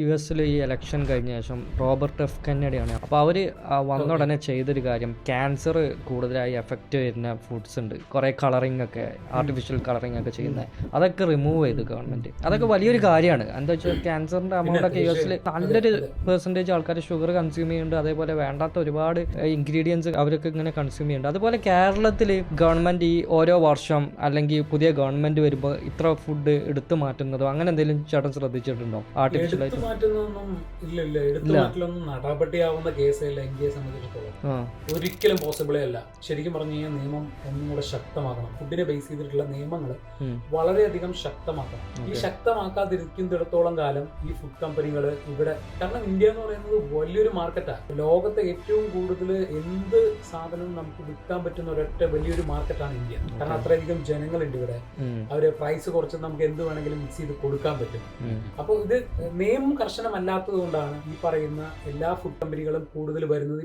US ഈ election കഴിഞ്ഞ ശേഷം റോബർട്ട് എഫ് കെന്നഡിയാണ്. അപ്പോൾ അവർ വന്ന ഉടനെ ചെയ്തൊരു കാര്യം, ക്യാൻസർ കൂടുതലായി എഫക്റ്റ് വരുന്ന ഫുഡ്സ് ഉണ്ട്, കുറേ കളറിംഗ് ഒക്കെ, ആർട്ടിഫിഷ്യൽ കളറിംഗ് ഒക്കെ ചെയ്യുന്നത്, അതൊക്കെ റിമൂവ് ചെയ്തു ഗവൺമെൻറ്. അതൊക്കെ വലിയൊരു കാര്യമാണ്. എന്താ വെച്ചാൽ ക്യാൻസറിൻ്റെ എമൗണ്ട് ഒക്കെ US നല്ലൊരു പെർസെൻറ്റേജ് ആൾക്കാർ ഷുഗർ കൺസ്യൂം ചെയ്യുന്നുണ്ട്, അതേപോലെ വേണ്ടാത്ത ഒരുപാട് ഇൻഗ്രീഡിയൻസ് അവരൊക്കെ ഇങ്ങനെ കൺസ്യൂം ചെയ്യുന്നുണ്ട്. അതുപോലെ കേരളത്തിൽ ഗവൺമെൻറ് ഈ ഓരോ വർഷം അല്ലെങ്കിൽ പുതിയ ഗവൺമെൻറ് വരുമ്പോൾ ഇത്ര ഫുഡ് എടുത്തു മാറ്റുന്നതോ അങ്ങനെ എന്തെങ്കിലും ചേട്ടൻ ശ്രദ്ധിച്ചിട്ടുണ്ടോ? ആർട്ടിഫിഷ്യൽ ആയിട്ട് നടപടിയാവുന്ന കേസല്ല ഇന്ത്യയെ സംബന്ധിച്ചിടത്തോളം ഒരിക്കലും പോസിബിളേ അല്ല. ശരിക്കും പറഞ്ഞു കഴിഞ്ഞാൽ നിയമം ഒന്നും കൂടെ ശക്തമാക്കണം. ഫുഡിനെ ബേസ് ചെയ്തിട്ടുള്ള നിയമങ്ങൾ വളരെയധികം ശക്തമാക്കണം. ഈ ശക്തമാക്കാതിരിക്കുന്നിടത്തോളം കാലം ഈ ഫുഡ് കമ്പനികൾ ഇവിടെ, കാരണം ഇന്ത്യ എന്ന് പറയുന്നത് വലിയൊരു മാർക്കറ്റാണ്. ലോകത്തെ ഏറ്റവും കൂടുതൽ എന്ത് സാധനവും നമുക്ക് വിൽക്കാൻ പറ്റുന്ന ഒരൊറ്റ വലിയൊരു മാർക്കറ്റാണ് ഇന്ത്യ. കാരണം അത്രയധികം ജനങ്ങളുണ്ട് ഇവിടെ. അവര് പ്രൈസ് കുറച്ച് നമുക്ക് എന്ത് വേണമെങ്കിലും മിക്സ് ചെയ്ത് കൊടുക്കാൻ പറ്റും. അപ്പോൾ ഇത് നിയമം കർശനമല്ലാത്തത് കൊണ്ടാണ് ഈ പറയുന്ന എല്ലാ ഫുഡ് കമ്പനികളും കൂടുതൽ വരുന്നത്.